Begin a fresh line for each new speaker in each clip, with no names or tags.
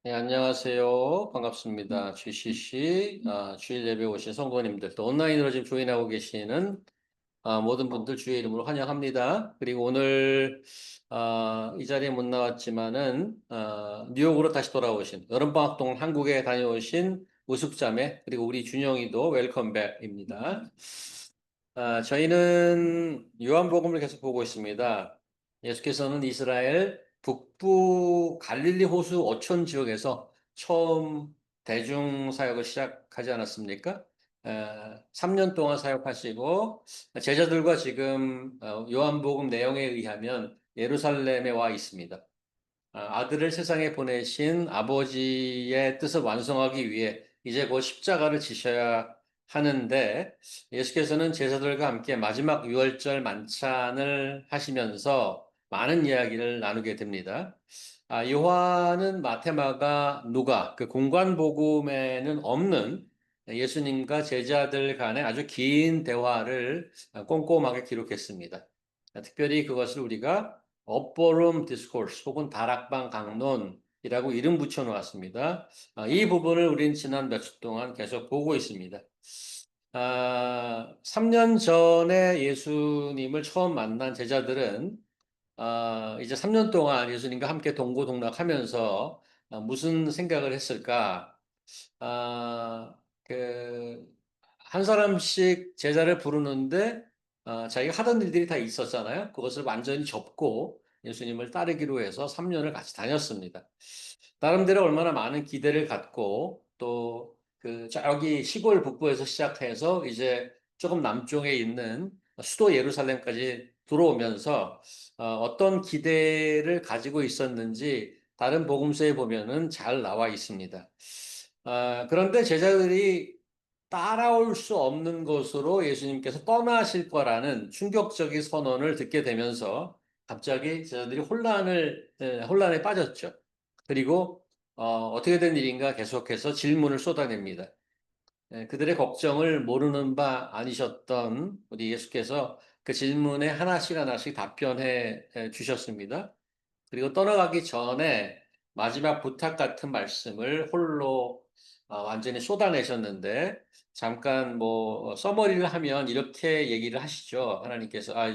네, 안녕하세요. 반갑습니다. GCC, 주일 예배 오신 성도님들, 또 온라인으로 지금 조인하고 계시는 모든 분들 주의 이름으로 환영합니다. 그리고 오늘 이 자리에 못 나왔지만은 뉴욕으로 다시 돌아오신 여름방학 동안 한국에 다녀오신 우숙자매 그리고 우리 준영이도 웰컴백입니다. 저희는 요한복음을 계속 보고 있습니다. 예수께서는 이스라엘 북부 갈릴리 호수 어촌 지역에서 처음 대중 사역을 시작하지 않았습니까? 3년 동안 사역하시고 제자들과 지금 요한복음 내용에 의하면 예루살렘에 와 있습니다. 아들을 세상에 보내신 아버지의 뜻을 완성하기 위해 이제 곧 십자가를 지셔야 하는데 예수께서는 제자들과 함께 마지막 유월절 만찬을 하시면서 많은 이야기를 나누게 됩니다. 요한은 마테마가 누가 그 공관복음에는 없는 예수님과 제자들 간의 아주 긴 대화를 꼼꼼하게 기록했습니다. 특별히 그것을 우리가 업보룸 디스코스 혹은 다락방 강론이라고 이름 붙여 놓았습니다. 이 부분을 우리는 지난 몇 주 동안 계속 보고 있습니다. 3년 전에 예수님을 처음 만난 제자들은 이제 3년 동안 예수님과 함께 동고동락하면서 무슨 생각을 했을까? 아, 그, 한 사람씩 제자를 부르는데, 자기가 하던 일들이 다 있었잖아요. 그것을 완전히 접고 예수님을 따르기로 해서 3년을 같이 다녔습니다. 나름대로 얼마나 많은 기대를 갖고 또 저기 시골 북부에서 시작해서 이제 조금 남쪽에 있는 수도 예루살렘까지 들어오면서 어떤 기대를 가지고 있었는지 다른 복음서에 보면은 잘 나와 있습니다. 그런데 제자들이 따라올 수 없는 것으로 예수님께서 떠나실 거라는 충격적인 선언을 듣게 되면서 갑자기 제자들이 혼란에 빠졌죠. 그리고 어떻게 된 일인가 계속해서 질문을 쏟아냅니다. 그들의 걱정을 모르는 바 아니셨던 우리 예수께서 그 질문에 하나씩 하나씩 답변해 주셨습니다. 그리고 떠나가기 전에 마지막 부탁 같은 말씀을 홀로 완전히 쏟아내셨는데 잠깐 뭐 서머리를 하면 이렇게 얘기를 하시죠.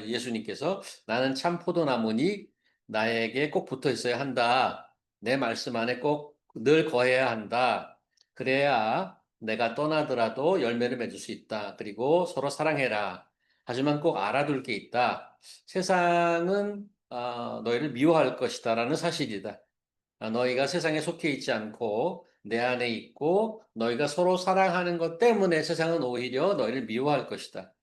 예수님께서 나는 참 포도나무니 나에게 꼭 붙어 있어야 한다. 내 말씀 안에 꼭 늘 거해야 한다. 그래야 내가 떠나더라도 열매를 맺을 수 있다. 그리고 서로 사랑해라. 하지만 꼭 알아둘 게 있다. 세상은 너희를 미워할 것이다라는 사실이다. 너희가 세상에 속해 있지 않고 내 안에 있고 너희가 서로 사랑하는 것 때문에 세상은 오히려 너희를 미워할 것이다.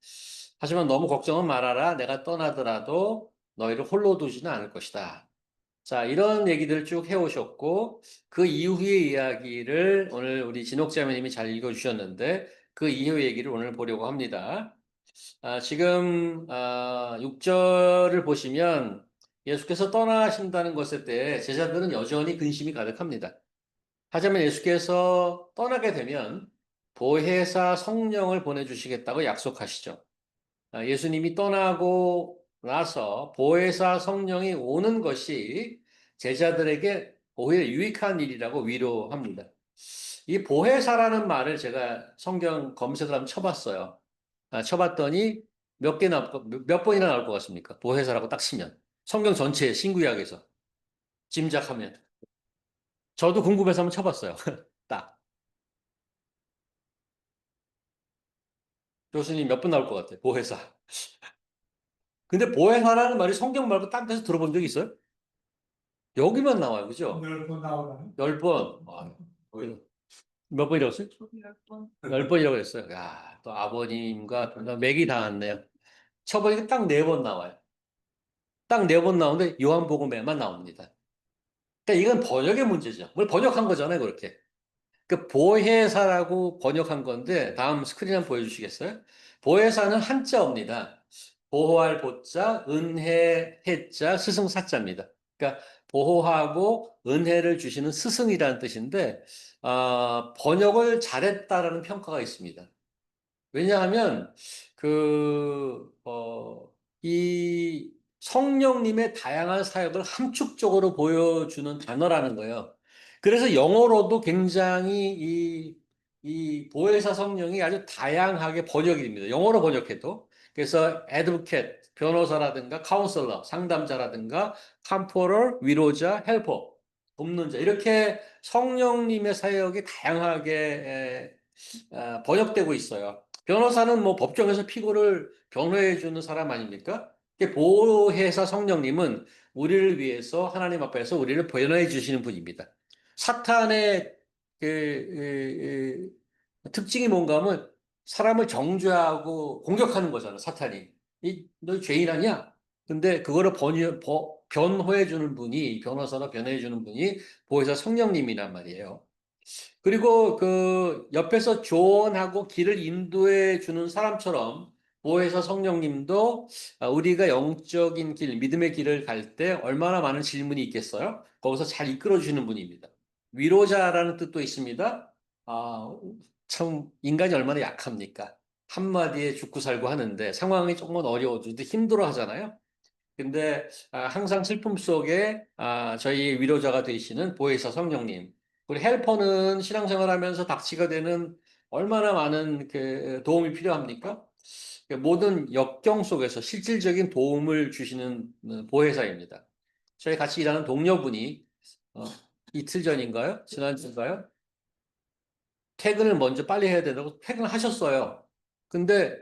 하지만 너무 걱정은 말아라. 내가 떠나더라도 너희를 홀로 두지는 않을 것이다. 자, 이런 얘기들을 쭉 해오셨고, 그 이후의 이야기를 오늘 우리 진옥자매님이 잘 읽어주셨는데, 그 이후 얘기를 오늘 보려고 합니다. 지금 6절을 보시면 예수께서 떠나신다는 것에 대해 제자들은 여전히 근심이 가득합니다. 하지만 예수께서 떠나게 되면 보혜사 성령을 보내주시겠다고 약속하시죠. 예수님이 떠나고 나서 보혜사 성령이 오는 것이 제자들에게 오히려 유익한 일이라고 위로합니다. 이 보혜사라는 말을 제가 성경 검색을 한번 쳐봤어요. 쳐봤더니 몇 번이나 나올 것 같습니까? 보혜사라고 딱 치면. 성경 전체에 신구약에서 짐작하면. 저도 궁금해서 한번 쳐봤어요. 딱. 교수님 몇 번 나올 것 같아요. 보혜사. 근데 보혜사라는 말이 성경 말고 딴 데서 들어본 적 있어요? 여기만 나와요. 그죠?
10번 나오다니?
10번. 몇 번이라고 했어요?
10번.
10번이라고 했어요. 야, 또 아버님과 맥이 닿았네요. 쳐보니까 딱 4번 나와요. 딱 4번 나오는데 요한복음에만 나옵니다. 그러니까 이건 번역의 문제죠. 뭘 번역한 거잖아요, 그렇게. 그 보혜사라고 번역한 건데 다음 스크린 한번 보여주시겠어요? 보혜사는 한자어입니다. 보호할 보자, 은혜 해자, 스승 사자입니다. 그러니까 보호하고 은혜를 주시는 스승이라는 뜻인데 번역을 잘했다라는 평가가 있습니다. 왜냐하면 그 이 성령님의 다양한 사역을 함축적으로 보여주는 단어라는 거예요. 그래서 영어로도 굉장히 이 보혜사 성령이 아주 다양하게 번역이 됩니다. 영어로 번역해도. 그래서 advocate, 변호사라든가 카운슬러, 상담자라든가 컴포럴, 위로자, 헬퍼, 돕는 자 이렇게 성령님의 사역이 다양하게 번역되고 있어요. 변호사는 뭐 법정에서 피고를 변호해 주는 사람 아닙니까? 보혜사 성령님은 우리를 위해서 하나님 앞에서 우리를 변호해 주시는 분입니다. 사탄의 특징이 뭔가 하면 사람을 정죄하고 공격하는 거잖아, 사탄이. 너 죄인 아니야? 근데 그거를 변호해 주는 분이, 변호사나 변호해 주는 분이 보혜사 성령님이란 말이에요. 그리고 그 옆에서 조언하고 길을 인도해 주는 사람처럼 보혜사 성령님도 우리가 영적인 길, 믿음의 길을 갈 때 얼마나 많은 질문이 있겠어요? 거기서 잘 이끌어 주시는 분입니다. 위로자라는 뜻도 있습니다. 아, 참 인간이 얼마나 약합니까? 한마디에 죽고 살고 하는데 상황이 조금은 어려워져도 힘들어 하잖아요. 근데 항상 슬픔 속에 저희 위로자가 되시는 보혜사 성령님. 그리고 헬퍼는 신앙생활하면서 닥치가 되는 얼마나 많은 그 도움이 필요합니까? 그 모든 역경 속에서 실질적인 도움을 주시는 보혜사입니다. 저희 같이 일하는 동료분이 어, 이틀 전인가요? 지난주인가요? 퇴근을 먼저 빨리 해야 된다고 퇴근을 하셨어요. 근데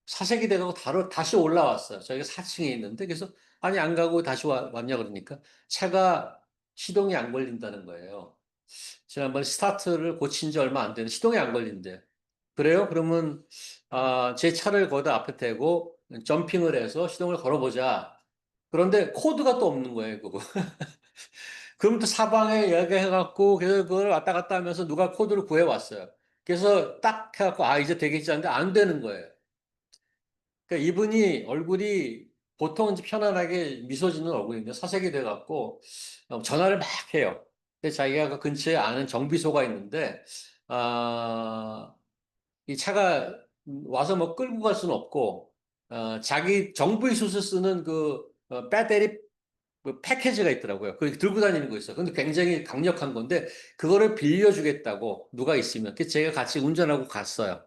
사색이 돼가고 다시 올라왔어요. 저희가 4층에 있는데 그래서 아니 안 가고 다시 왔냐 그러니까 차가 시동이 안 걸린다는 거예요. 지난번에 스타트를 고친 지 얼마 안 되는 시동이 안 걸린대. 그래요? 그러면 제 차를 거기다 앞에 대고 점핑을 해서 시동을 걸어보자. 그런데 코드가 또 없는 거예요, 그거. 그럼 또 사방에 이야기해갖고, 그래서 그걸 왔다 갔다 하면서 누가 코드를 구해왔어요. 그래서 딱 해갖고, 이제 되겠지 하는데 안 되는 거예요. 그러니까 이분이 얼굴이 보통은 이제 편안하게 미소 짓는 얼굴인데 사색이 돼갖고, 전화를 막 해요. 근데 자기가 그 근처에 아는 정비소가 있는데, 아, 이 차가 와서 뭐 끌고 갈 수는 없고, 자기 정부이소서 쓰는 배터리 그 패키지가 있더라고요. 그 들고 다니는 거 있어요. 근데 굉장히 강력한 건데 그거를 빌려주겠다고 누가 있으면. 그래서 제가 같이 운전하고 갔어요.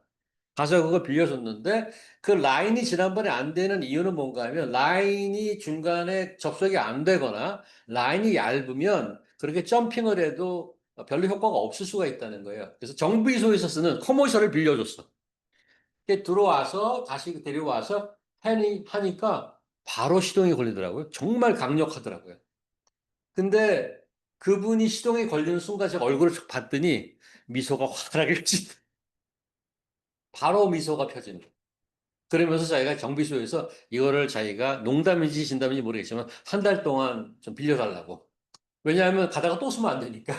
가서 그거 빌려줬는데 그 라인이 지난번에 안 되는 이유는 뭔가 하면 라인이 중간에 접속이 안 되거나 라인이 얇으면 그렇게 점핑을 해도 별로 효과가 없을 수가 있다는 거예요. 그래서 정비소에서 쓰는 커머셜을 빌려줬어. 들어와서 다시 데려와서 하니까 바로 시동이 걸리더라고요. 정말 강력하더라고요. 근데 그분이 시동에 걸리는 순간 제가 얼굴을 쭉 봤더니 미소가 환하게 지 바로 미소가 펴지는 거예요. 그러면서 자기가 정비소에서 이거를 자기가 농담인지 진담인지 모르겠지만 한 달 동안 좀 빌려달라고. 왜냐하면 가다가 또 쓰면 안 되니까.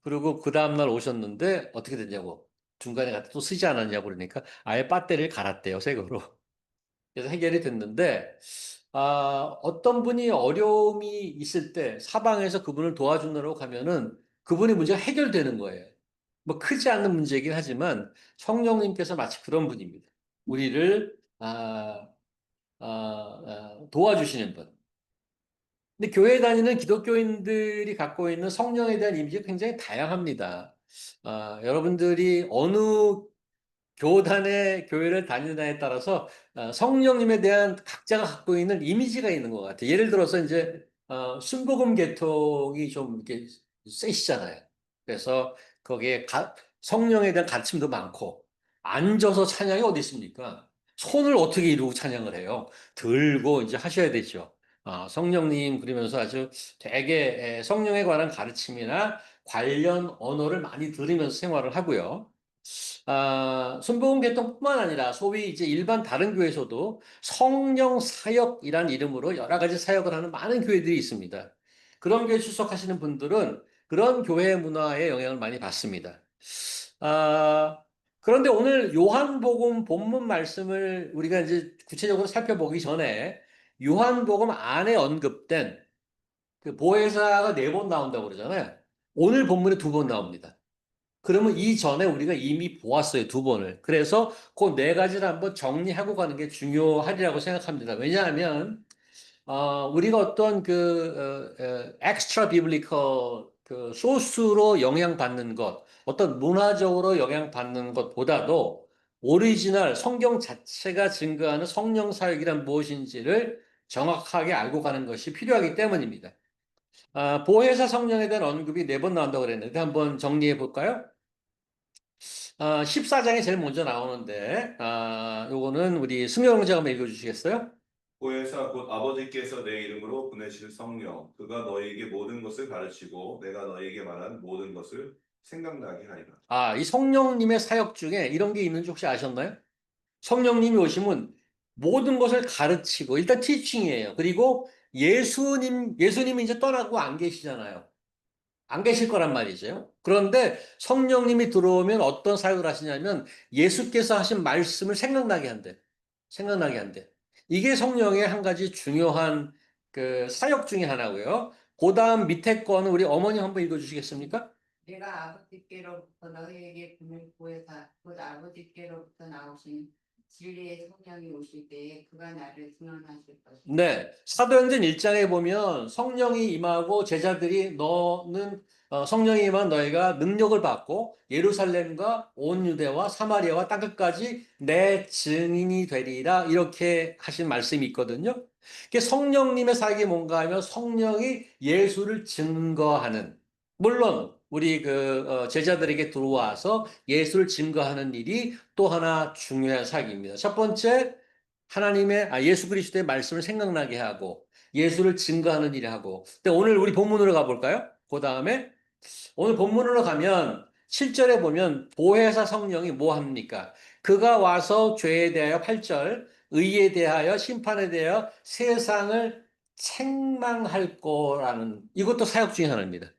그리고 그 다음날 오셨는데 어떻게 됐냐고. 중간에 갔다 또 쓰지 않았냐고 그러니까 아예 배터리를 갈았대요, 새 거로. 그래서 해결이 됐는데, 어떤 분이 어려움이 있을 때 사방에서 그분을 도와주느라고 가면은 그분의 문제가 해결되는 거예요. 뭐 크지 않는 문제이긴 하지만 성령님께서 마치 그런 분입니다. 우리를 도와주시는 분. 근데 교회 다니는 기독교인들이 갖고 있는 성령에 대한 이미지가 굉장히 다양합니다. 여러분들이 어느 교단의 교회를 다니느냐에 따라서 성령님에 대한 각자가 갖고 있는 이미지가 있는 것 같아요. 예를 들어서 이제 순복음 계통이 좀 이렇게 세시잖아요. 그래서 거기에 성령에 대한 가르침도 많고 앉아서 찬양이 어디 있습니까? 손을 어떻게 이루고 찬양을 해요? 들고 이제 하셔야 되죠. 성령님 그러면서 아주 되게 성령에 관한 가르침이나 관련 언어를 많이 들으면서 생활을 하고요. 순복음 계통뿐만 아니라 소위 이제 일반 다른 교회에서도 성령 사역이란 이름으로 여러 가지 사역을 하는 많은 교회들이 있습니다. 그런 교회 출석하시는 분들은 그런 교회 문화에 영향을 많이 받습니다. 아, 그런데 오늘 요한복음 본문 말씀을 우리가 이제 구체적으로 살펴보기 전에 요한복음 안에 언급된 그 보혜사가 4번 나온다고 그러잖아요. 오늘 본문에 2번 나옵니다. 그러면 이전에 우리가 이미 보았어요, 2번을. 그래서 그 4가지를 한번 정리하고 가는 게 중요하리라고 생각합니다. 왜냐하면 우리가 어떤 extra biblical 그 소스로 영향받는 것, 어떤 문화적으로 영향받는 것보다도 오리지널 성경 자체가 증거하는 성령 사역이란 무엇인지를 정확하게 알고 가는 것이 필요하기 때문입니다. 보혜사 성령에 대한 언급이 4번 나온다고 그랬는데 한번 정리해 볼까요? 14장이 제일 먼저 나오는데, 요거는 우리 승효 형제가 한번 읽어주시겠어요?
보혜사 곧 아버지께서 내 이름으로 보내실 성령 그가 너희에게 모든 것을 가르치고 내가 너희에게 말한 모든 것을 생각나게 하리라.
이 성령님의 사역 중에 이런 게 있는지 혹시 아셨나요? 성령님이 오시면 모든 것을 가르치고, 일단 티칭이에요. 그리고 예수님이 이제 떠나고 안 계시잖아요. 안 계실 거란 말이죠. 그런데 성령님이 들어오면 어떤 사역을 하시냐면 예수께서 하신 말씀을 생각나게 한대. 생각나게 한대. 이게 성령의 한 가지 중요한 그 사역 중에 하나고요. 그 다음 밑에 거는 우리 어머니 한번 읽어주시겠습니까?
내가 아버지께로부터 너희에게 보낼 보혜사 곧 아버지께로부터 나오신 진리의 성령이 오실 때에 그가 나를 증언하실 것이다.
네. 사도행전 1장에 보면 성령이 임하고 제자들이 너는 성령이 임한 너희가 능력을 받고 예루살렘과 온 유대와 사마리아와 땅끝까지 내 증인이 되리라 이렇게 하신 말씀이 있거든요. 성령님의 사역이 뭔가 하면 성령이 예수를 증거하는 물론 우리 제자들에게 들어와서 예수를 증거하는 일이 또 하나 중요한 사역입니다. 첫 번째 예수 그리스도의 말씀을 생각나게 하고 예수를 증거하는 일을 하고. 근데 오늘 우리 본문으로 가볼까요? 그 다음에 오늘 본문으로 가면 7절에 보면 보혜사 성령이 뭐 합니까? 그가 와서 죄에 대하여 8절, 의에 대하여 심판에 대하여 세상을 책망할 거라는 이것도 사역 중에 하나입니다.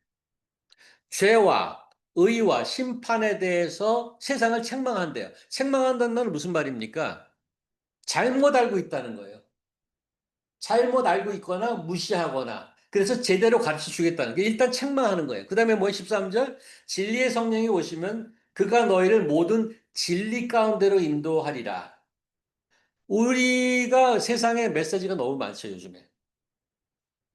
죄와 의와 심판에 대해서 세상을 책망한대요. 책망한다는 말은 무슨 말입니까? 잘못 알고 있다는 거예요. 잘못 알고 있거나 무시하거나 그래서 제대로 가르쳐 주겠다는 게 일단 책망하는 거예요. 그 다음에 13절 진리의 성령이 오시면 그가 너희를 모든 진리 가운데로 인도하리라. 우리가 세상에 메시지가 너무 많죠, 요즘에.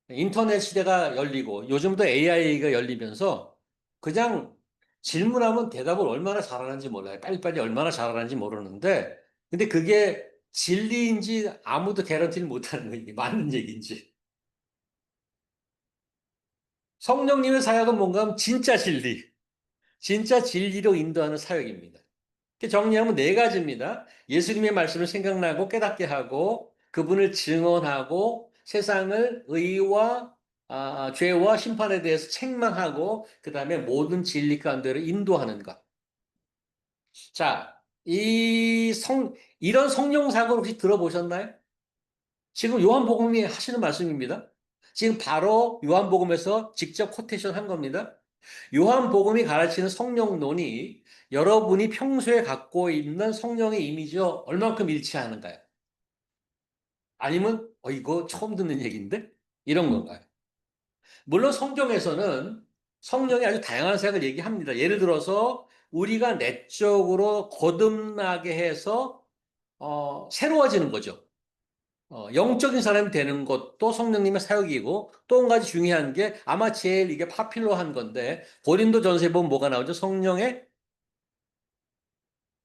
인터넷 시대가 열리고 요즘도 AI가 열리면서 그냥 질문하면 대답을 얼마나 잘하는지 몰라요. 빨리빨리 얼마나 잘하는지 모르는데 근데 그게 진리인지 아무도 개런티를 못하는 거예요. 이게 맞는 얘기인지. 성령님의 사역은 뭔가 하면 진짜 진리, 진짜 진리로 인도하는 사역입니다. 정리하면 4가지입니다. 예수님의 말씀을 생각나고 깨닫게 하고 그분을 증언하고 세상을 의와 죄와 심판에 대해서 책망하고 그 다음에 모든 진리 가운데로 인도하는 것. 자, 이런 성령 사역을 혹시 들어보셨나요? 지금 요한복음이 하시는 말씀입니다. 지금 바로 요한복음에서 직접 코테이션 한 겁니다. 요한복음이 가르치는 성령론이 여러분이 평소에 갖고 있는 성령의 이미지와 얼만큼 일치하는가요? 아니면 이거 처음 듣는 얘기인데? 이런 건가요? 물론 성경에서는 성령이 아주 다양한 사역을 얘기합니다. 예를 들어서 우리가 내적으로 거듭나게 해서 새로워지는 거죠. 영적인 사람이 되는 것도 성령님의 사역이고 또 한 가지 중요한 게 아마 제일 이게 파필러한 건데 고린도전서에 보면 뭐가 나오죠? 성령의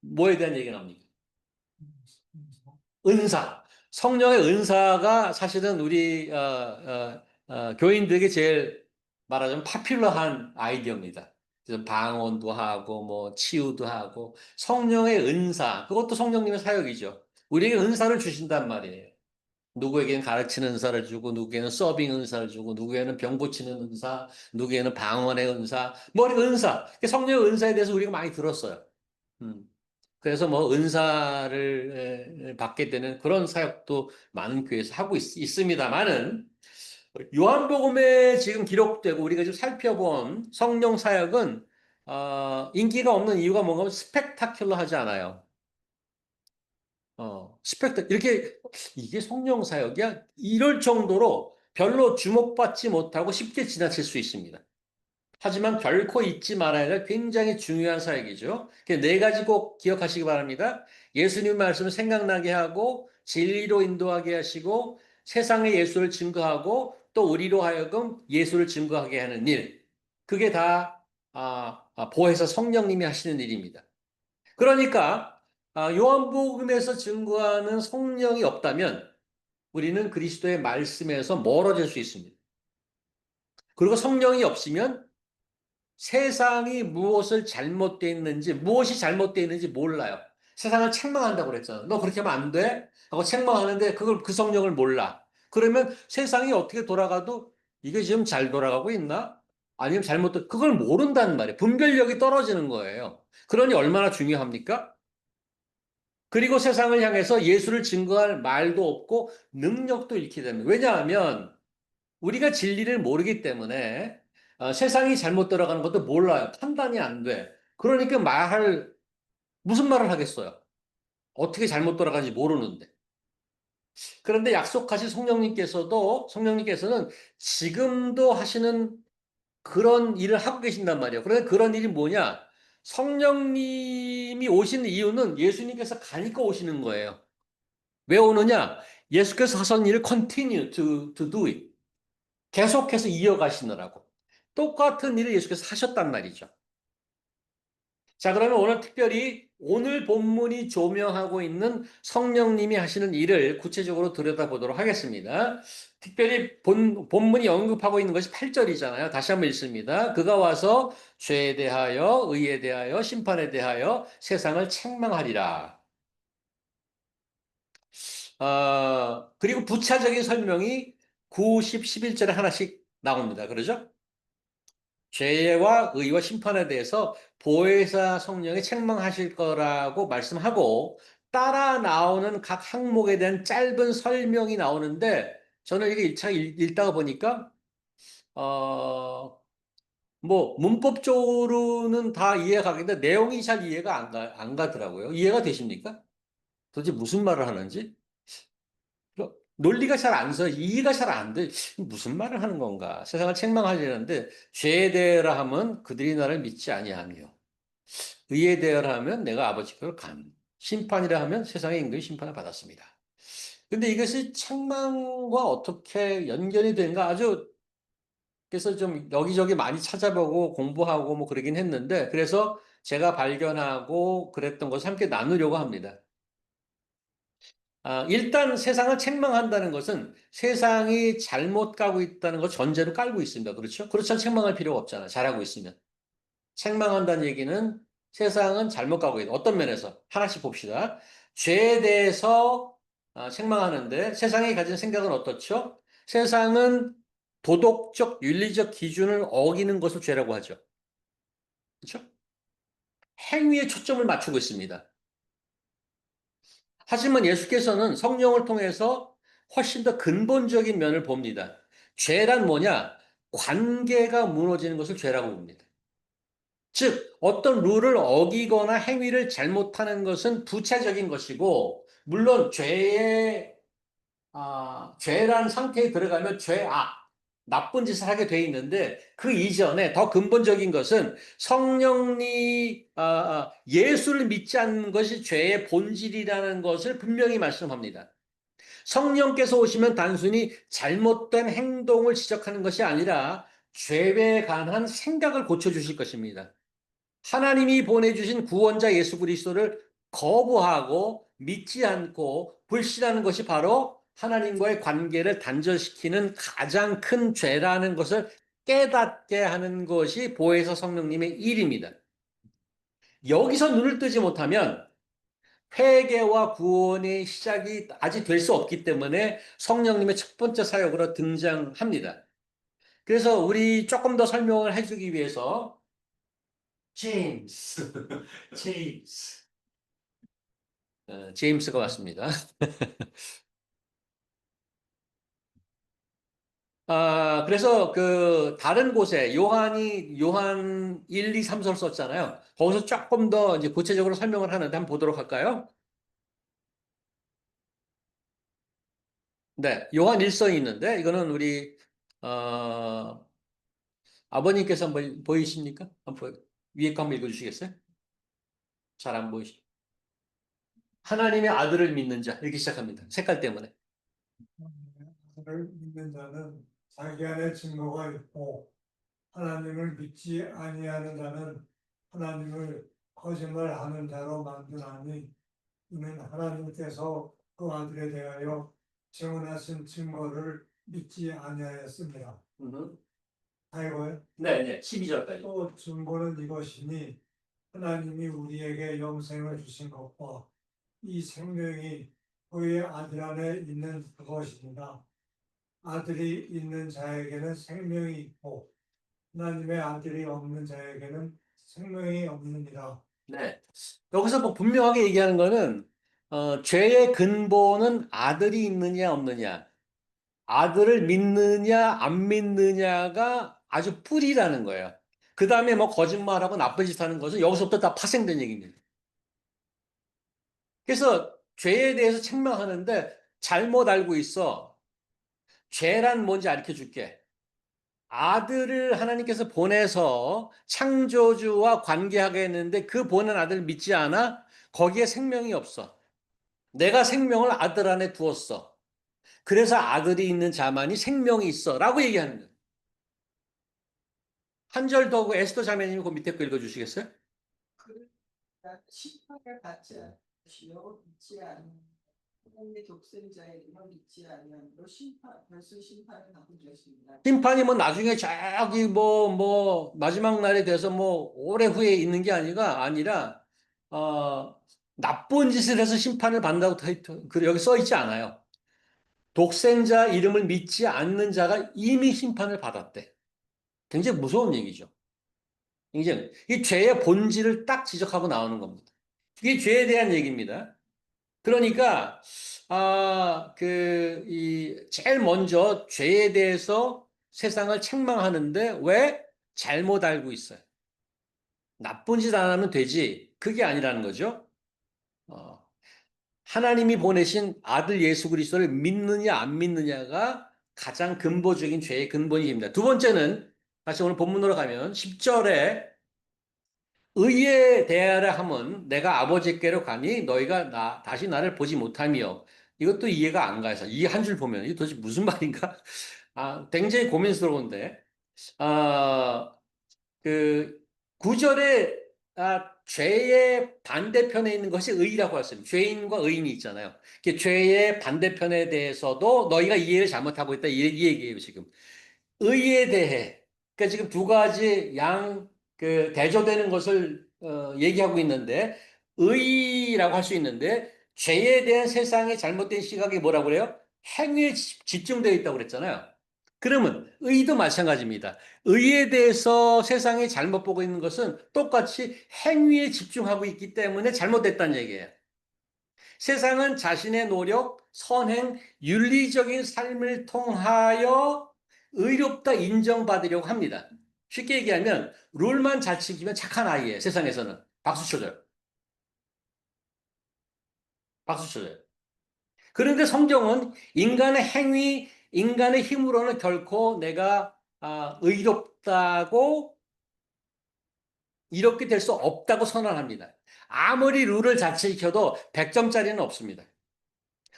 뭐에 대한 얘기가 나옵니까? 은사. 성령의 은사가 사실은 우리 교인들에게 제일 말하자면 파퓰러한 아이디어입니다. 그래서 방언도 하고 뭐 치유도 하고 성령의 은사 그것도 성령님의 사역이죠. 우리에게 은사를 주신단 말이에요. 누구에게는 가르치는 은사를 주고 누구에게는 서빙 은사를 주고 누구에게는 병 고치는 은사, 누구에게는 방언의 은사, 뭐 은사. 성령의 은사에 대해서 우리가 많이 들었어요. 음. 그래서 뭐 은사를 받게 되는 그런 사역도 많은 교회에서 하고 있습니다만은 요한복음에 지금 기록되고 우리가 지금 살펴본 성령 사역은 인기가 없는 이유가 뭔가 하면 스펙타큘러 하지 않아요. 이렇게 이게 성령 사역이야? 이럴 정도로 별로 주목받지 못하고 쉽게 지나칠 수 있습니다. 하지만 결코 잊지 말아야 할 굉장히 중요한 사역이죠. 4가지 꼭 기억하시기 바랍니다. 예수님 말씀을 생각나게 하고 진리로 인도하게 하시고 세상에 예수를 증거하고 또 우리로 하여금 예수를 증거하게 하는 일. 그게 다 보혜사 성령님이 하시는 일입니다. 그러니까 요한복음에서 증거하는 성령이 없다면 우리는 그리스도의 말씀에서 멀어질 수 있습니다. 그리고 성령이 없으면 세상이 무엇을 잘못되어 있는지, 무엇이 잘못되어 있는지 몰라요. 세상을 책망한다고 그랬잖아. 너 그렇게 하면 안 돼? 하고 책망하는데 그걸 그 성령을 몰라. 그러면 세상이 어떻게 돌아가도 이게 지금 잘 돌아가고 있나? 아니면 그걸 모른다는 말이에요. 분별력이 떨어지는 거예요. 그러니 얼마나 중요합니까? 그리고 세상을 향해서 예수를 증거할 말도 없고 능력도 잃게 됩니다. 왜냐하면 우리가 진리를 모르기 때문에 세상이 잘못 들어가는 것도 몰라요. 판단이 안 돼. 그러니까 무슨 말을 하겠어요? 어떻게 잘못 돌아가는지 모르는데. 그런데 약속하신 성령님께서는 지금도 하시는 그런 일을 하고 계신단 말이에요. 그런데 그런 일이 뭐냐? 성령님이 오시는 이유는 예수님께서 가니까 오시는 거예요. 왜 오느냐? 예수께서 하신 일을 continue to do it. 계속해서 이어가시느라고. 똑같은 일을 예수께서 하셨단 말이죠. 자, 그러면 오늘 특별히 오늘 본문이 조명하고 있는 성령님이 하시는 일을 구체적으로 들여다보도록 하겠습니다. 특별히 본문이 언급하고 있는 것이 8절이잖아요. 다시 한번 읽습니다. 그가 와서 죄에 대하여, 의에 대하여, 심판에 대하여 세상을 책망하리라. 그리고 부차적인 설명이 9, 10, 11절에 하나씩 나옵니다. 그러죠? 죄와 의와 심판에 대해서 보혜사 성령이 책망하실 거라고 말씀하고 따라 나오는 각 항목에 대한 짧은 설명이 나오는데 저는 이게 1차 읽다가 보니까 어, 뭐 문법적으로는 다 이해가 가는데 내용이 잘 이해가 안 가더라고요. 이해가 되십니까? 도대체 무슨 말을 하는지? 논리가 잘 안 서, 이해가 잘 안 돼. 무슨 말을 하는 건가? 세상을 책망하려는데 죄에 대하라 하면 그들이 나를 믿지 아니하며 의에 대하라 하면 내가 아버지께로 감. 심판이라 하면 세상의 임금이 심판을 받았습니다. 근데 이것이 책망과 어떻게 연결이 되는가 아주 그래서 좀 여기저기 많이 찾아보고 공부하고 뭐 그러긴 했는데 그래서 제가 발견하고 그랬던 것을 함께 나누려고 합니다. 일단 세상을 책망한다는 것은 세상이 잘못 가고 있다는 것 전제로 깔고 있습니다. 그렇죠? 그렇죠. 책망할 필요가 없잖아. 잘하고 있으면. 책망한다는 얘기는 세상은 잘못 가고 있다. 어떤 면에서? 하나씩 봅시다. 죄에 대해서 책망하는데 세상이 가진 생각은 어떻죠? 세상은 도덕적, 윤리적 기준을 어기는 것을 죄라고 하죠. 그렇죠? 행위에 초점을 맞추고 있습니다. 하지만 예수께서는 성령을 통해서 훨씬 더 근본적인 면을 봅니다. 죄란 뭐냐? 관계가 무너지는 것을 죄라고 봅니다. 즉, 어떤 룰을 어기거나 행위를 잘못하는 것은 부차적인 것이고, 물론 죄란 상태에 들어가면 나쁜 짓을 하게 돼 있는데, 그 이전에 더 근본적인 것은 예수를 믿지 않는 것이 죄의 본질이라는 것을 분명히 말씀합니다. 성령께서 오시면 단순히 잘못된 행동을 지적하는 것이 아니라 죄에 관한 생각을 고쳐주실 것입니다. 하나님이 보내주신 구원자 예수 그리스도를 거부하고 믿지 않고 불신하는 것이 바로 하나님과의 관계를 단절시키는 가장 큰 죄라는 것을 깨닫게 하는 것이 보혜사 성령님의 일입니다. 여기서 눈을 뜨지 못하면 회개와 구원의 시작이 아직 될 수 없기 때문에 성령님의 첫 번째 사역으로 등장합니다. 그래서 우리 조금 더 설명을 해주기 위해서 제임스, 제임스, 제임스가 왔습니다. 그래서 그 다른 곳에 요한 1, 2, 3설 썼잖아요. 거기서 조금 더 이제 구체적으로 설명을 하는데 한번 보도록 할까요? 네, 요한 1서이 있는데 이거는 우리 어, 아버님께서 한번 보이십니까? 위에 거 한번 읽어주시겠어요? 잘 안 보이시. 하나님의 아들을 믿는 자 이렇게 시작합니다. 색깔 때문에.
믿는 자는 자기 안에 증거가 있고 하나님을 믿지 아니하는 자는 하나님을 거짓말하는 자로 만드나니 이는 하나님께서 그 아들에 대하여 증언하신 증거를 믿지 아니하였습니다. 다 이거예요?
네, 네. 12절까지.
또 증거는 이것이니 하나님이 우리에게 영생을 주신 것과 이 생명이 그의 아들 안에 있는 그것입니다. 아들이 있는 자에게는 생명이 있고 하나님의 아들이 없는 자에게는 생명이 없느니라.
네. 여기서 뭐 분명하게 얘기하는 거는 죄의 근본은 아들이 있느냐 없느냐, 아들을 믿느냐 안 믿느냐가 아주 뿌리라는 거예요. 그 다음에 뭐 거짓말하고 나쁜 짓 하는 것은 여기서부터 다 파생된 얘기입니다. 그래서 죄에 대해서 책망하는데 잘못 알고 있어. 죄란 뭔지 가르쳐 줄게. 아들을 하나님께서 보내서 창조주와 관계하게 했는데 그 보낸 아들을 믿지 않아? 거기에 생명이 없어. 내가 생명을 아들 안에 두었어. 그래서 아들이 있는 자만이 생명이 있어. 라고 얘기하는 거예요. 한 절 더 그 에스더 자매님 그 밑에 거 읽어주시겠어요?
그러니까 심판을 받지 않으시오 믿지 않는 하나님의 독생자의 이름을 믿지 않으므로 벌써 심판을 받은 것입니다.
심판이 뭐 나중에 저기 뭐 마지막 날에 돼서 뭐 오래 후에 있는 게 아니라 나쁜 짓을 해서 심판을 받는다고 여기 써 있지 않아요. 독생자 이름을 믿지 않는 자가 이미 심판을 받았대. 굉장히 무서운 얘기죠. 굉장히 이 죄의 본질을 딱 지적하고 나오는 겁니다. 이게 죄에 대한 얘기입니다. 그러니까 제일 먼저 죄에 대해서 세상을 책망하는데 왜 잘못 알고 있어요? 나쁜 짓 안 하면 되지. 그게 아니라는 거죠. 하나님이 보내신 아들 예수 그리스도를 믿느냐 안 믿느냐가 가장 근본적인 죄의 근본입니다. 두 번째는 다시 오늘 본문으로 가면 10절에 의에 대하라 함은 내가 아버지께로 가니 너희가 다시 나를 보지 못하며 이것도 이해가 안 가서 이 한 줄 보면 이게 도대체 무슨 말인가? 굉장히 고민스러운데 그 9절에 죄의 반대편에 있는 것이 의라고 했습니다. 죄인과 의인이 있잖아요. 죄의 반대편에 대해서도 너희가 이해를 잘못하고 있다 이 얘기예요 지금. 의에 대해 그러니까 지금 두 가지 대조되는 것을 얘기하고 있는데 의라고 할 수 있는데 죄에 대한 세상의 잘못된 시각이 뭐라고 그래요? 행위에 집중되어 있다고 그랬잖아요. 그러면 의도 마찬가지입니다. 의에 대해서 세상이 잘못 보고 있는 것은 똑같이 행위에 집중하고 있기 때문에 잘못됐다는 얘기예요. 세상은 자신의 노력, 선행, 윤리적인 삶을 통하여 의롭다 인정받으려고 합니다. 쉽게 얘기하면 룰만 잘 지키면 착한 아이예요. 세상에서는. 박수 쳐줘요. 박수 쳐줘요. 그런데 성경은 인간의 행위, 인간의 힘으로는 결코 내가 의롭다고 이렇게 될 수 없다고 선언합니다. 아무리 룰을 잘 지켜도 100점짜리는 없습니다.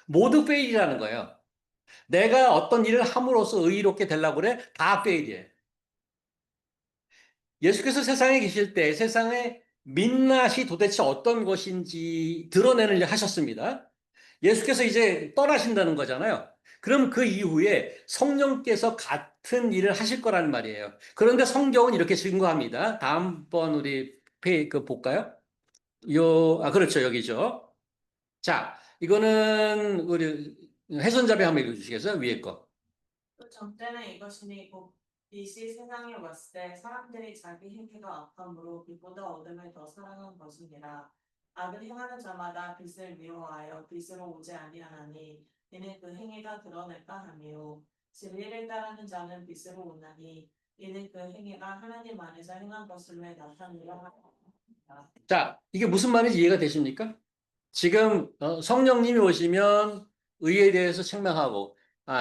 모두 페일이라는 거예요. 내가 어떤 일을 함으로써 의롭게 되려고 그래? 다 페일이에요. 예수께서 세상에 계실 때 세상의 민낯이 도대체 어떤 것인지 드러내는 일 하셨습니다. 예수께서 이제 떠나신다는 거잖아요. 그럼 그 이후에 성령께서 같은 일을 하실 거란 말이에요. 그런데 성경은 이렇게 증거합니다. 다음번 우리 볼까요? 그렇죠. 여기죠. 자, 이거는 우리 혜선자매 한번 읽어주시겠어요? 위에 거.
또 전때는 이것이니 곧 빛이 세상에 왔을 때 사람들이 자기 행위가 악함으로 빛보다 어둠을 더 사랑한 것이니라. 악을 행하는 자마다 빛을 미워하여 빛으로 오지 아니하나니 이는 그 행위가 드러낼까 하며 진리를 따르는 자는 빛으로 오나니 이는 그 행위가 하나님 안에서 행한 것으로 나타내려 합니다.
자, 이게 무슨 말인지 이해가 되십니까? 지금 성령님이 오시면 의에 대해서 책망하고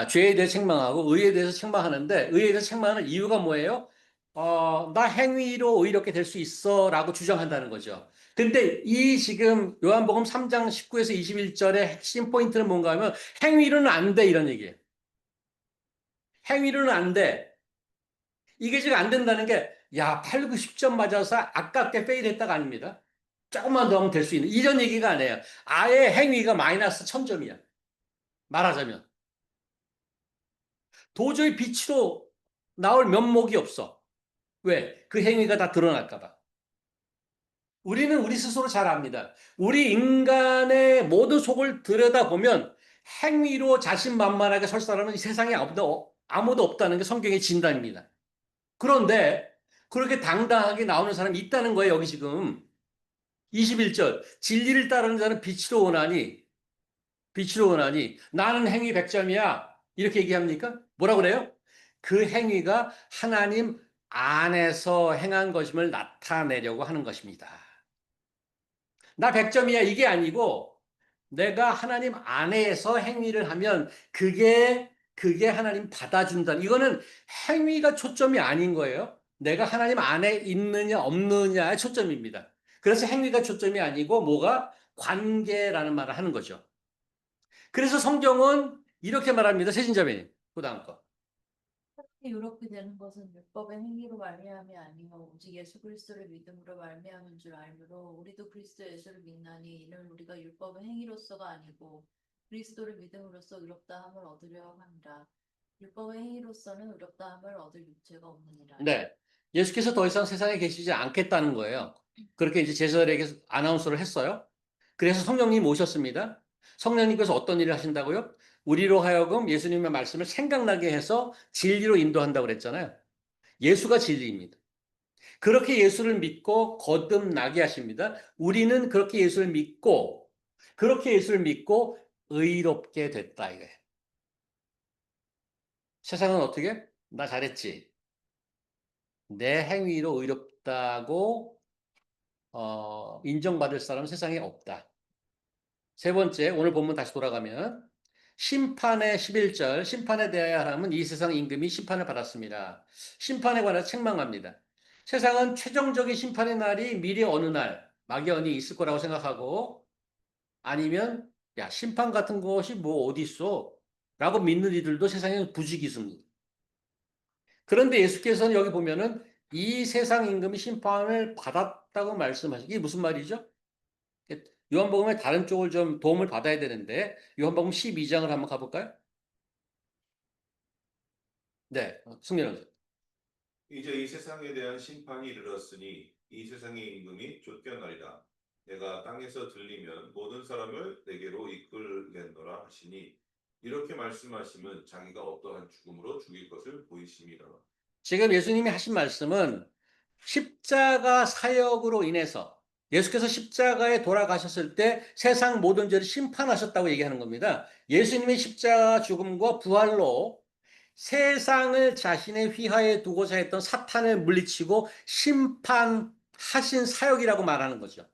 죄에 대해서 책망하고 의에 대해서 책망하는데 의에 대해서 책망하는 이유가 뭐예요? 나 행위로 의롭게 될 수 있어 라고 주장한다는 거죠. 근데 이 지금 요한복음 3장 19에서 21절의 핵심 포인트는 뭔가 하면 행위로는 안 돼 이런 얘기예요. 행위로는 안 돼. 이게 지금 안 된다는 게, 야, 8, 9, 10점 맞아서 아깝게 페일했다가 아닙니다. 조금만 더 하면 될 수 있는, 이런 얘기가 아니에요. 아예 행위가 마이너스 1000점이야. 말하자면. 도저히 빛으로 나올 면목이 없어. 왜? 그 행위가 다 드러날까봐. 우리는 우리 스스로 잘 압니다. 우리 인간의 모든 속을 들여다보면 행위로 자신만만하게 설 사람은 이 세상에 아무도 없다는 게 성경의 진단입니다. 그런데 그렇게 당당하게 나오는 사람이 있다는 거예요, 여기 지금. 21절. 진리를 따르는 자는 빛으로 원하니 나는 행위 100점이야. 이렇게 얘기합니까? 뭐라 그래요? 그 행위가 하나님 안에서 행한 것임을 나타내려고 하는 것입니다. 나 100점이야 이게 아니고 내가 하나님 안에서 행위를 하면 그게 하나님 받아준다. 이거는 행위가 초점이 아닌 거예요. 내가 하나님 안에 있느냐 없느냐의 초점입니다. 그래서 행위가 초점이 아니고 뭐가 관계라는 말을 하는 거죠. 그래서 성경은 이렇게 말합니다. 세신자매님, 그 다음 거.
이렇게 되는 것은 율법의 행위로 말미암이 아니요 오직 예수 그리스도를 믿음으로 말미암은 줄 알므로 우리도 그리스도 예수를 믿나니 이는 우리가 율법의 행위로서가 아니고 그리스도를 믿음으로써 의롭다함을 얻으려 합니다. 율법의 행위로서는 의롭다함을 얻을 육체가 없느니라.
네. 예수께서 더 이상 세상에 계시지 않겠다는 거예요. 그렇게 이제 제자들에게 아나운서를 했어요. 그래서 성령님 오셨습니다. 성령님께서 어떤 일을 하신다고요? 우리로 하여금 예수님의 말씀을 생각나게 해서 진리로 인도한다고 그랬잖아요. 예수가 진리입니다. 그렇게 예수를 믿고 거듭나게 하십니다. 우리는 그렇게 예수를 믿고 의롭게 됐다 이거예요. 세상은 어떻게? 나 잘했지. 내 행위로 의롭다고 인정받을 사람은 세상에 없다. 세 번째, 오늘 본문 다시 돌아가면 심판의 11절, 심판에 대하여 하나님은 이 세상 임금이 심판을 받았습니다. 심판에 관해서 책망합니다. 세상은 최종적인 심판의 날이 미래 어느 날 막연히 있을 거라고 생각하고 아니면 야 심판 같은 것이 뭐 어디 있어? 라고 믿는 이들도 세상에 부지기수입니다. 그런데 예수께서는 여기 보면은 이 세상 임금이 심판을 받았다고 말씀하시기, 이게 무슨 말이죠? 요한복음의 다른 쪽을 좀 도움을 받아야 되는데 요한복음 12장을 한번 가볼까요? 네, 승민아.
이제 이 세상에 대한 심판이 이르렀으니 이 세상의 임금이 쫓겨나리다. 내가 땅에서 들리면 모든 사람을 내게로 이끌겠노라 하시니 이렇게 말씀하시면 자기가 어떠한 죽음으로 죽일 것을 보이심이라.
지금 예수님이 하신 말씀은 십자가 사역으로 인해서 예수께서 십자가에 돌아가셨을 때 세상 모든 죄를 심판하셨다고 얘기하는 겁니다. 예수님의 십자가 죽음과 부활로 세상을 자신의 휘하에 두고자 했던 사탄을 물리치고 심판하신 사역이라고 말하는 거죠.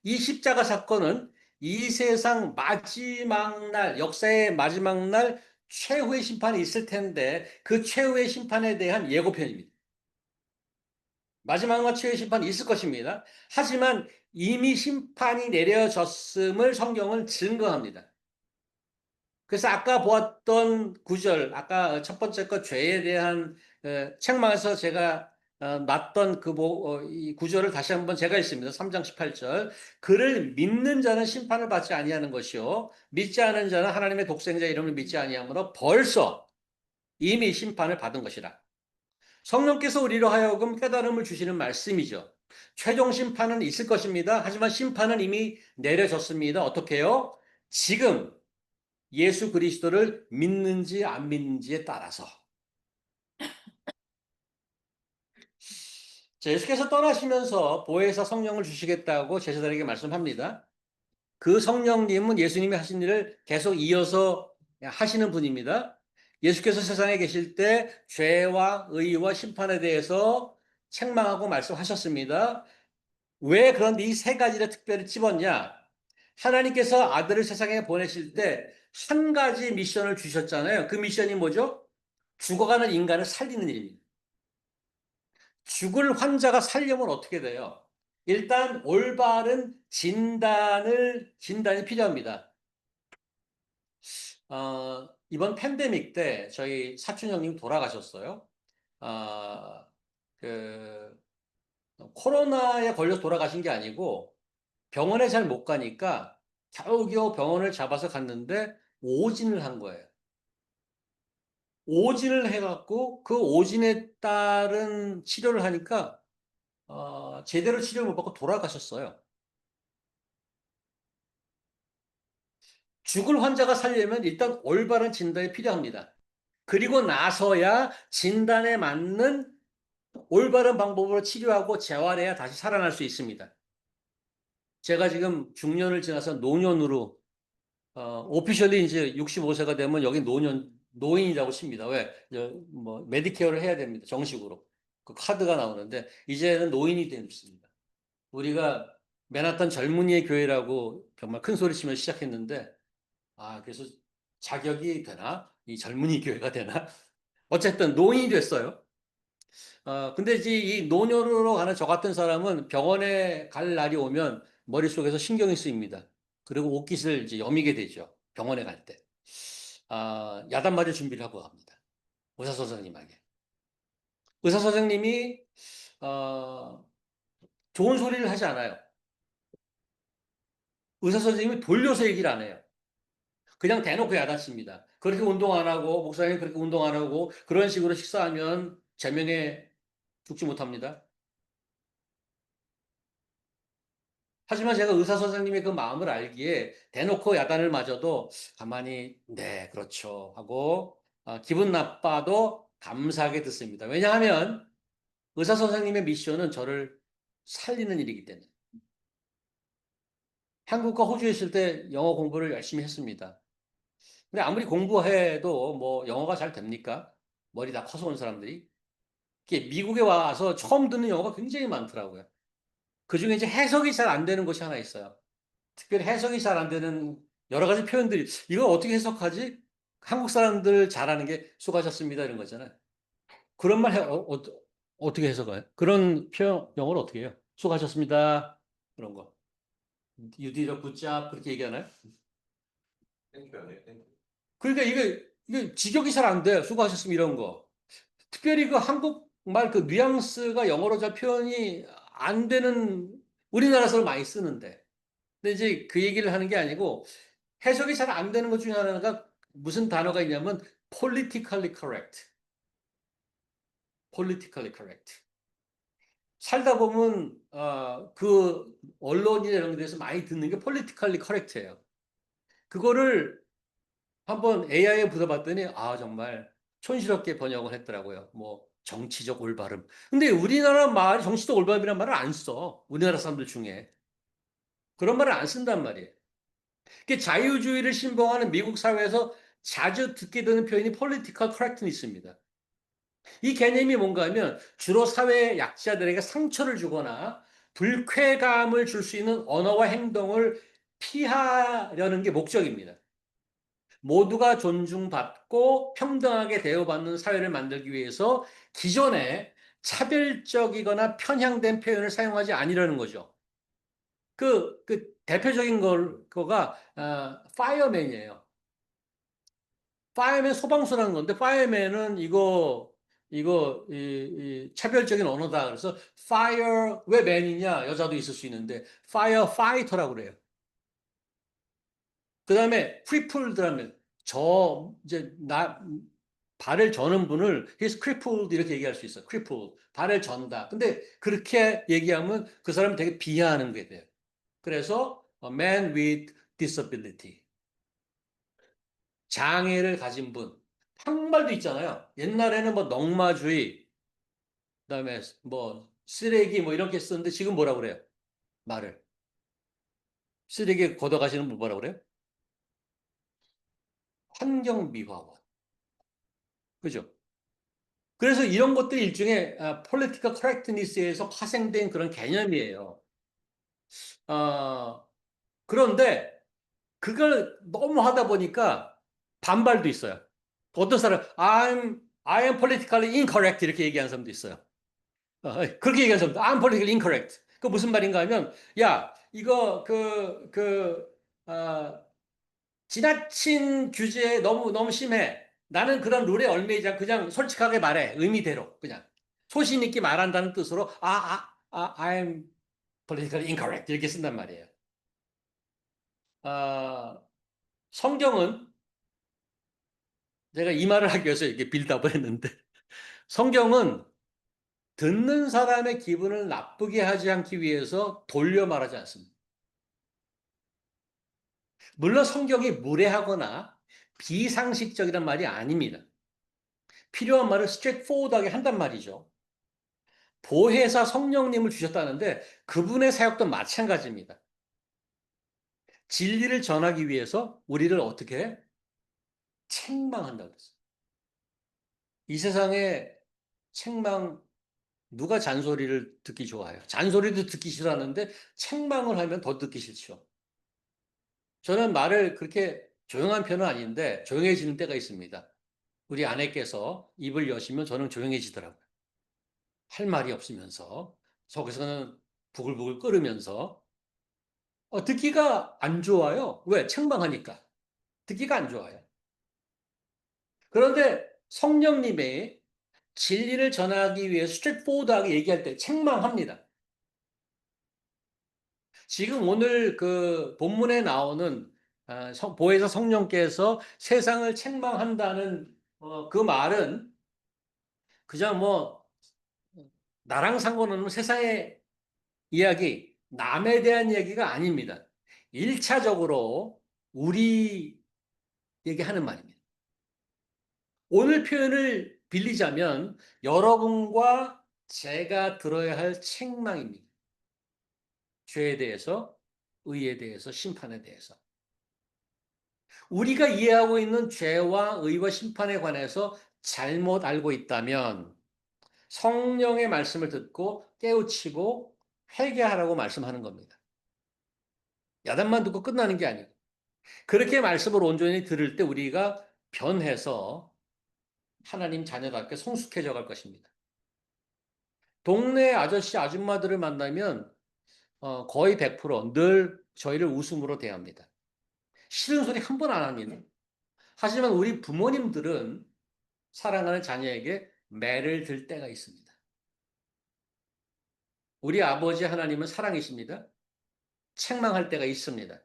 이 십자가 사건은 이 세상 마지막 날, 역사의 마지막 날 최후의 심판이 있을 텐데 그 최후의 심판에 대한 예고편입니다. 마지막과 최후의 심판이 있을 것입니다. 하지만 이미 심판이 내려졌음을 성경은 증거합니다. 그래서 아까 보았던 구절, 아까 첫 번째 것 죄에 대한 책망에서 제가 놨던 이 구절을 다시 한번 제가 읽습니다. 3장 18절. 그를 믿는 자는 심판을 받지 아니하는 것이요 믿지 않은 자는 하나님의 독생자 이름을 믿지 아니하므로 벌써 이미 심판을 받은 것이라. 성령께서 우리로 하여금 깨달음을 주시는 말씀이죠. 최종 심판은 있을 것입니다. 하지만 심판은 이미 내려졌습니다. 어떻게 해요? 지금 예수 그리스도를 믿는지 안 믿는지에 따라서. 자, 예수께서 떠나시면서 보혜사 성령을 주시겠다고 제자들에게 말씀합니다. 그 성령님은 예수님이 하신 일을 계속 이어서 하시는 분입니다. 예수께서 세상에 계실 때 죄와 의와 심판에 대해서 책망하고 말씀하셨습니다. 왜 그런데 이 세 가지를 특별히 집었냐? 하나님께서 아들을 세상에 보내실 때 한 가지 미션을 주셨잖아요. 그 미션이 뭐죠? 죽어가는 인간을 살리는 일입니다. 죽을 환자가 살려면 어떻게 돼요? 일단 올바른 진단이 필요합니다. 이번 팬데믹 때 저희 사촌 형님 돌아가셨어요. 아, 그 코로나에 걸려 돌아가신 게 아니고 병원에 잘 못 가니까 겨우겨우 병원을 잡아서 갔는데 오진을 한 거예요. 오진을 해갖고 그 오진에 따른 치료를 하니까 제대로 치료를 못 받고 돌아가셨어요. 죽을 환자가 살려면 일단 올바른 진단이 필요합니다. 그리고 나서야 진단에 맞는 올바른 방법으로 치료하고 재활해야 다시 살아날 수 있습니다. 제가 지금 중년을 지나서 노년으로 오피셜리 이제 65세가 되면 여기 노인이라고 칩니다. 왜? 뭐 메디케어를 해야 됩니다. 정식으로. 그 카드가 나오는데 이제는 노인이 됐습니다. 우리가 맨하탄 젊은이의 교회라고 정말 큰 소리 치며 시작했는데 그래서 자격이 되나? 이 젊은이 교회가 되나? 어쨌든 노인이 됐어요. 근데 이제 이 노년으로 가는 저 같은 사람은 병원에 갈 날이 오면 머릿속에서 신경이 쓰입니다. 그리고 옷깃을 이제 여미게 되죠. 병원에 갈 때. 야단 맞을 준비를 하고 갑니다. 의사 선생님에게. 의사 선생님이, 좋은 소리를 하지 않아요. 의사 선생님이 돌려서 얘기를 안 해요. 그냥 대놓고 야단칩니다. 그렇게 운동 안 하고, 목사님 그렇게 운동 안 하고, 그런 식으로 식사하면 제명에 죽지 못합니다. 하지만 제가 의사 선생님의 그 마음을 알기에 대놓고 야단을 맞아도 가만히, 네, 그렇죠. 하고, 기분 나빠도 감사하게 듣습니다. 왜냐하면 의사 선생님의 미션은 저를 살리는 일이기 때문에. 한국과 호주에 있을 때 영어 공부를 열심히 했습니다. 근데 아무리 공부해도 뭐 영어가 잘 됩니까? 머리 다 커서 온 사람들이. 이게 미국에 와서 처음 듣는 영어가 굉장히 많더라고요. 그 중에 이제 해석이 잘 안 되는 것이 하나 있어요. 특별히 해석이 잘 안 되는 여러 가지 표현들이, 이걸 어떻게 해석하지? 한국 사람들 잘하는 게 수고하셨습니다 이런 거잖아요. 그런 말 어떻게 해석해요? 그런 표현 영어를 어떻게 해요? 수고하셨습니다. 그런 거. You did a good job 그렇게 얘기하나요?
땡큐 아니에요? 땡큐.
그러니까 이게 직역이 잘 안 돼요. 수고하셨습니다 이런 거. 특별히 그 한국말 그 뉘앙스가 영어로 잘 표현이 안 되는 우리나라에서 많이 쓰는데. 근데 이제 그 얘기를 하는 게 아니고 해석이 잘 안 되는 것 중에 하나가 무슨 단어가 있냐면 politically correct. politically correct. 살다 보면 그 언론이나 이런 데서 많이 듣는 게 politically correct예요. 그거를 한번 AI에 물어봤더니 정말 촌스럽게 번역을 했더라고요. 뭐 정치적 올바름. 근데 우리나라 말이 정치적 올바름이라는 말을 안 써. 우리나라 사람들 중에. 그런 말을 안 쓴단 말이에요. 자유주의를 신봉하는 미국 사회에서 자주 듣게 되는 표현이 political correctness입니다. 이 개념이 뭔가 하면 주로 사회 약자들에게 상처를 주거나 불쾌감을 줄 수 있는 언어와 행동을 피하려는 게 목적입니다. 모두가 존중받고 평등하게 대우받는 사회를 만들기 위해서 기존에 차별적이거나 편향된 표현을 사용하지 않으려는 거죠. 그 대표적인 거가 파이어맨이에요. 파이어맨 소방수라는 건데 파이어맨은 이 차별적인 언어다. 그래서 파이어 왜 맨이냐 여자도 있을 수 있는데 파이어 파이터라고 그래요. 그 다음에 크리플드라면 이제 발을 저는 분을 he's crippled 이렇게 얘기할 수 있어요. crippled 발을 전다. 근데 그렇게 얘기하면 그 사람을 되게 비하하는 게 돼요. 그래서 a man with disability 장애를 가진 분. 한국말도 있잖아요. 옛날에는 뭐 넝마주의, 그다음에 뭐 쓰레기 뭐 이렇게 쓰는데 지금 뭐라 그래요? 말을. 쓰레기 걷어가시는 분 뭐라 그래요? 환경미화원. 그죠? 그래서 이런 것들이 일종의 political correctness에서 파생된 그런 개념이에요. 그런데 그걸 너무 하다 보니까 반발도 있어요. 어떤 사람, I am politically incorrect 이렇게 얘기하는 사람도 있어요. 그렇게 얘기하는 사람도 I'm politically incorrect. 그 무슨 말인가 하면, 야, 이거 지나친 규제에 너무 심해. 나는 그런 룰에 얽매이지 않고 그냥 솔직하게 말해. 의미대로. 그냥. 소신 있게 말한다는 뜻으로, I'm politically incorrect. 이렇게 쓴단 말이에요. 성경은 제가 이 말을 하기 위해서 이렇게 빌드업을 했는데, 성경은 듣는 사람의 기분을 나쁘게 하지 않기 위해서 돌려 말하지 않습니다. 물론 성경이 무례하거나 비상식적이란 말이 아닙니다. 필요한 말을 straightforward하게 한단 말이죠. 보혜사 성령님을 주셨다는데 그분의 사역도 마찬가지입니다. 진리를 전하기 위해서 우리를 어떻게 해? 책망한다고 그랬어요. 이 세상에 책망, 누가 잔소리를 듣기 좋아해요? 잔소리도 듣기 싫어하는데 책망을 하면 더 듣기 싫죠. 저는 말을 그렇게 조용한 편은 아닌데 조용해지는 때가 있습니다. 우리 아내께서 입을 여시면 저는 조용해지더라고요. 할 말이 없으면서 속에서는 부글부글 끓으면서 듣기가 안 좋아요. 왜? 책망하니까. 듣기가 안 좋아요. 그런데 성령님의 진리를 전하기 위해 스트레이트포워드하게 얘기할 때 책망합니다. 지금 오늘 그 본문에 나오는 보혜사 성령께서 세상을 책망한다는 그 말은 그냥 뭐 나랑 상관없는 세상의 이야기, 남에 대한 얘기가 아닙니다. 1차적으로 우리에게 하는 말입니다. 오늘 표현을 빌리자면 여러분과 제가 들어야 할 책망입니다. 죄에 대해서, 의에 대해서, 심판에 대해서. 우리가 이해하고 있는 죄와 의와 심판에 관해서 잘못 알고 있다면 성령의 말씀을 듣고 깨우치고 회개하라고 말씀하는 겁니다. 야단만 듣고 끝나는 게 아니고 그렇게 말씀을 온전히 들을 때 우리가 변해서 하나님 자녀답게 성숙해져 갈 것입니다. 동네 아저씨 아줌마들을 만나면 거의 100%늘 저희를 웃음으로 대합니다. 싫은 소리 한 번 안 합니다. 하지만 우리 부모님들은 사랑하는 자녀에게 매를 들 때가 있습니다. 우리 아버지 하나님은 사랑이십니다. 책망할 때가 있습니다.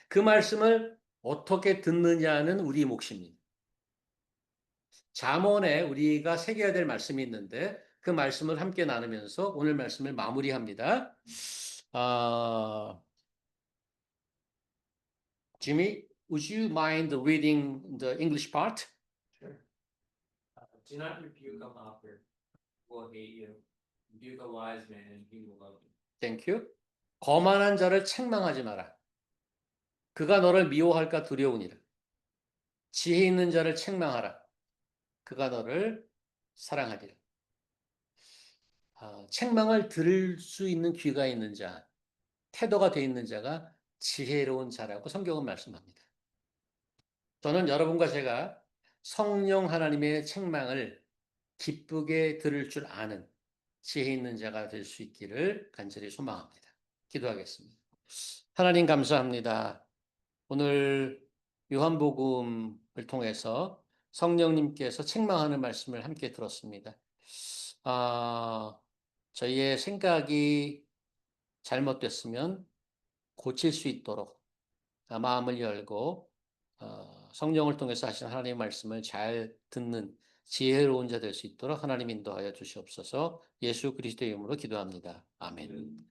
그 말씀을 어떻게 듣느냐는 우리 몫입니다. 잠언에 우리가 새겨야 될 말씀이 있는데 그 말씀을 함께 나누면서 오늘 말씀을 마무리합니다. Jimmy, would you mind reading the English part?
Sure. Do not rebuke a mocker, who will hate you. Rebuke a wise man, and he will love you.
Thank you. 거만한 자를 책망하지 마라. 그가 너를 미워할까 두려우니라. 지혜 있는 자를 책망하라. 그가 너를 사랑하리라. 책망을 들을 수 있는 귀가 있는 자, 태도가 돼 있는 자가 지혜로운 자라고 성경은 말씀합니다. 저는 여러분과 제가 성령 하나님의 책망을 기쁘게 들을 줄 아는 지혜 있는 자가 될 수 있기를 간절히 소망합니다. 기도하겠습니다. 하나님 감사합니다. 오늘 요한복음을 통해서 성령님께서 책망하는 말씀을 함께 들었습니다. 저희의 생각이 잘못됐으면 고칠 수 있도록 마음을 열고 성령을 통해서 하신 하나님의 말씀을 잘 듣는 지혜로운 자 될 수 있도록 하나님 인도하여 주시옵소서. 예수 그리스도의 이름으로 기도합니다. 아멘.